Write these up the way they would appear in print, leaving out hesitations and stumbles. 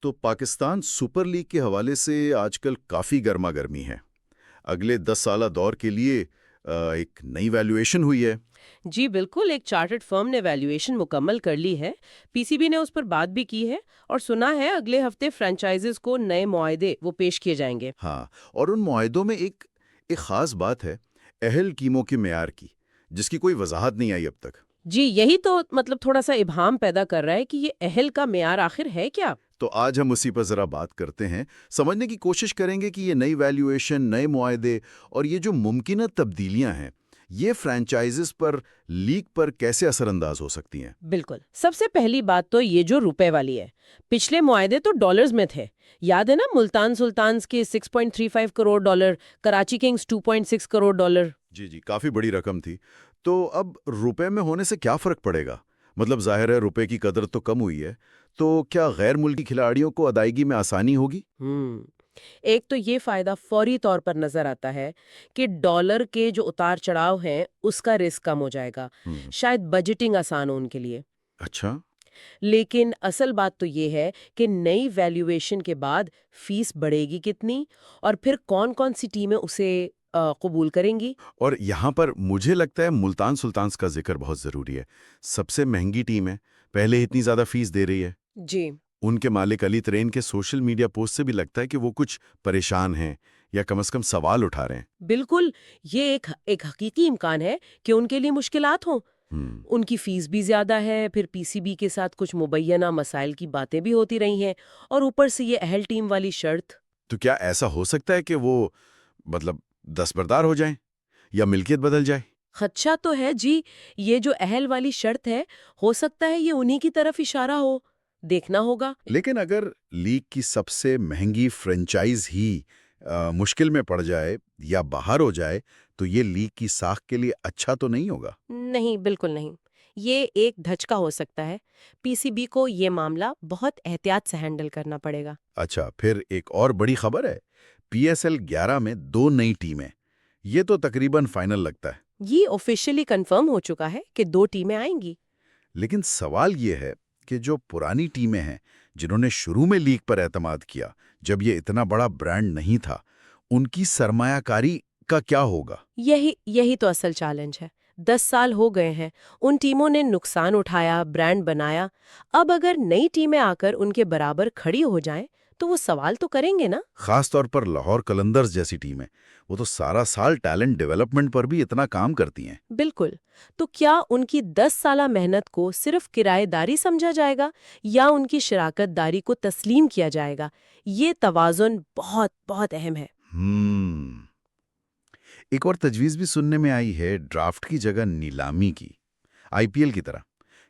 تو Pakistan super league کے حوالے سے آج کل کافی گرما گرمی ہے۔ اگلے 10 سالہ دور کے لیے ایک نئی ویلیویشن ہوئی ہے۔ جی بالکل، ایک چارٹرڈ فرم نے ویلیویشن مکمل کر لی ہے۔ پی سی بی نے اس پر بات بھی کی ہے اور سنا ہے اگلے ہفتے فرنچائزز کو نئے معاہدے وہ پیش کیے جائیں گے۔ ہاں، اور ان معاہدوں میں ایک خاص بات ہے اہل قیموں کے معیار کی، جس کی کوئی وضاحت نہیں آئی اب تک۔ جی یہی تو تھوڑا سا ابہام پیدا کر رہا ہے کہ یہ اہل کا معیار آخر ہے کیا؟ تو آج ہم اسی پر ذرا بات کرتے ہیں، سمجھنے کی کوشش کریں گے کہ یہ نئی ویلیویشن، نئے معاہدے اور یہ جو ممکنہ تبدیلیاں ہیں، یہ فرنچائزز پر، لیگ پر کیسے اثر انداز ہو سکتی ہیں۔ بالکل، سب سے پہلی بات تو یہ جو روپے والی ہے۔ پچھلے معاہدے تو ڈالرز میں تھے، یاد ہے نا؟ ملتان سلطانز کے 6.35 crore dollar, Karachi Kings 2.6 crore dollar. جی کافی بڑی رقم تھی۔ تو اب روپے میں ہونے سے کیا فرق پڑے گا؟ مطلب ظاہر ہے روپے کی قدر تو کم ہوئی ہے، تو کیا غیر ملکی کھلاڑیوں کو ادائیگی میں آسانی ہوگی؟ ایک تو یہ فائدہ فوری طور پر نظر آتا ہے کہ ڈالر کے جو اتار چڑھاؤ ہیں اس کا رسک کم ہو جائے گا، شاید بجٹنگ آسان ہو ان کے لیے۔ اچھا۔ لیکن اصل بات تو یہ ہے کہ نئی ویلیویشن کے بعد فیس بڑھے گی کتنی، اور پھر کون کون سی ٹیمیں اسے قبول کریں گی۔ اور یہاں پر مجھے لگتا ہے ملتان سلطانز کا ذکر بہت ضروری ہے۔ سب سے مہنگی ٹیم ہے، پہلے اتنی زیادہ فیس دے رہی ہے۔ جی، ان کے مالک علی ترین کے سوشل میڈیا پوسٹ سے بھی لگتا ہے کہ وہ کچھ پریشان ہیں یا کم از کم سوال اٹھا رہے ہیں۔ بالکل، یہ ایک حقیقی امکان ہے کہ ان کے لیے مشکلات ہوں۔ ان کی فیس بھی زیادہ ہے، پھر پی سی بی کے ساتھ کچھ مبینہ مسائل کی باتیں بھی ہوتی رہی ہیں، اور اوپر سے یہ اہل ٹیم والی شرط۔ تو کیا ایسا ہو سکتا ہے کہ وہ دستبردار ہو جائیں یا ملکیت بدل جائے؟ خدشہ تو ہے جی، یہ جو اہل والی شرط ہے، ہو سکتا ہے یہ انہی کی طرف اشارہ ہو، دیکھنا ہوگا۔ لیکن اگر لیگ کی سب سے مہنگی فرنچائز ہی مشکل میں پڑ جائے یا باہر ہو جائے تو یہ لیگ کی ساکھ کے لیے اچھا تو نہیں ہوگا؟ نہیں، بالکل نہیں، یہ ایک دھچکا ہو سکتا ہے۔ پی سی بی کو یہ معاملہ بہت احتیاط سے ہینڈل کرنا پڑے گا۔ اچھا، پھر ایک اور بڑی خبر ہے، پی ایس ایل 11 میں 2 نئی ٹیمیں، یہ تو تقریباً فائنل لگتا ہے۔ یہ آفیشیلی کنفرم ہو چکا ہے کہ 2 ٹیمیں آئیں گی۔ لیکن سوال یہ ہے کہ جو پرانی ٹیمیں ہیں جنہوں نے شروع میں لیگ پر اعتماد کیا جب یہ اتنا بڑا برانڈ نہیں تھا، ان کی سرمایہ کاری کا کیا ہوگا؟ یہی تو اصل چیلنج ہے۔ 10 سال ہو گئے ہیں، ان ٹیموں نے نقصان اٹھایا، برانڈ بنایا۔ اب اگر نئی ٹیمیں آ کر ان کے برابر کھڑی ہو جائیں تو وہ سوال تو کریں گے نا۔ خاص طور پر لاہور قلندرز جیسی ٹیمیں، وہ تو سارا سال ٹیلنٹ ڈیولپمنٹ پر بھی اتنا کام کرتی ہیں۔ بالکل، تو کیا ان کی 10 سالہ محنت کو صرف کرایہ داری سمجھا جائے گا یا ان کی شراکت داری کو تسلیم کیا جائے گا؟ یہ توازن بہت بہت اہم ہے۔ ایک اور تجویز بھی سننے میں آئی ہے، ڈرافٹ کی جگہ نیلامی کی، آئی پی ایل کی طرح۔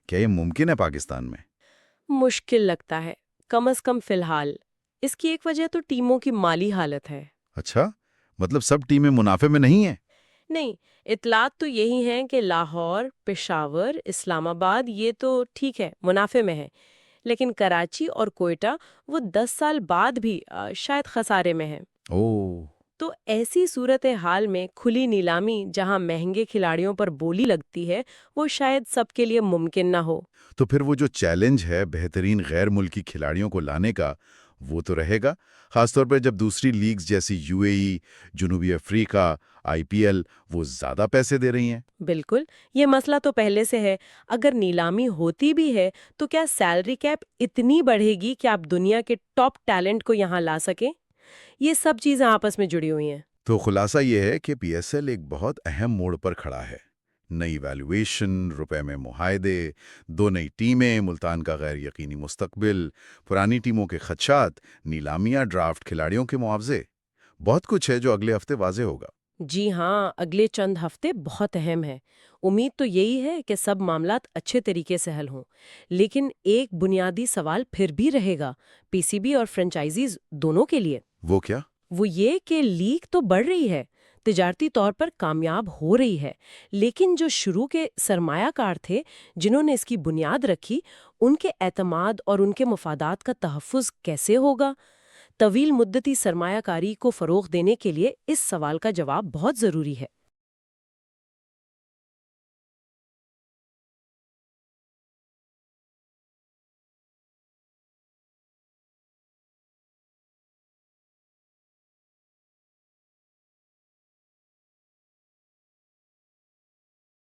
کیا یہ ممکن ہے پاکستان میں؟ مشکل لگتا ہے، کم از کم فی الحال۔ اس کی ایک وجہ تو ٹیموں کی مالی حالت ہے۔ اچھا، مطلب سب ٹیمیں منافع میں نہیں ہیں؟ نہیں، اطلاعات تو یہی ہیں کہ لاہور، پشاور، اسلام آباد یہ تو ٹھیک ہے، منافع میں ہے، لیکن کراچی اور کوئٹہ وہ 10 سال بعد بھی شاید خسارے میں ہیں۔ تو ایسی صورتحال میں کھلی نیلامی جہاں مہنگے کھلاڑیوں پر بولی لگتی ہے، وہ شاید سب کے لیے ممکن نہ ہو۔ تو پھر وہ جو چیلنج ہے بہترین غیر ملکی کھلاڑیوں کو لانے کا، وہ تو رہے گا، خاص طور پہ جب دوسری لیگز جیسی یو اے ای، جنوبی افریقہ، آئی پی ایل وہ زیادہ پیسے دے رہی ہیں۔ بالکل، یہ مسئلہ تو پہلے سے ہے۔ اگر نیلامی ہوتی بھی ہے تو کیا سیلری کیپ اتنی بڑھے گی کہ آپ دنیا کے ٹاپ ٹیلنٹ کو یہاں لا سکیں؟ یہ سب چیزیں آپس میں جڑی ہوئی ہیں۔ تو خلاصہ یہ ہے کہ پی ایس ایل ایک بہت اہم موڑ پر کھڑا ہے۔ نئی ویلیویشن، روپے میں معاہدے، 2 نئی ٹیمیں، ملتان کا غیر یقینی مستقبل، پرانی ٹیموں کے خدشات، نیلامیاں، ڈرافٹ، کھلاڑیوں کے معاوضے، بہت کچھ ہے جو اگلے ہفتے واضح ہوگا۔ جی ہاں، اگلے چند ہفتے بہت اہم ہیں۔ امید تو یہی ہے کہ سب معاملات اچھے طریقے سے حل ہوں، لیکن ایک بنیادی سوال پھر بھی رہے گا پی سی بی اور فرنچائزیز دونوں کے لیے۔ وہ کیا؟ وہ یہ کہ لیگ تو بڑھ رہی ہے، تجارتی طور پر کامیاب ہو رہی ہے، لیکن جو شروع کے سرمایہ کار تھے جنہوں نے اس کی بنیاد رکھی، ان کے اعتماد اور ان کے مفادات کا تحفظ کیسے ہوگا؟ طویل مدتی سرمایہ کاری کو فروغ دینے کے لیے اس سوال کا جواب بہت ضروری ہے۔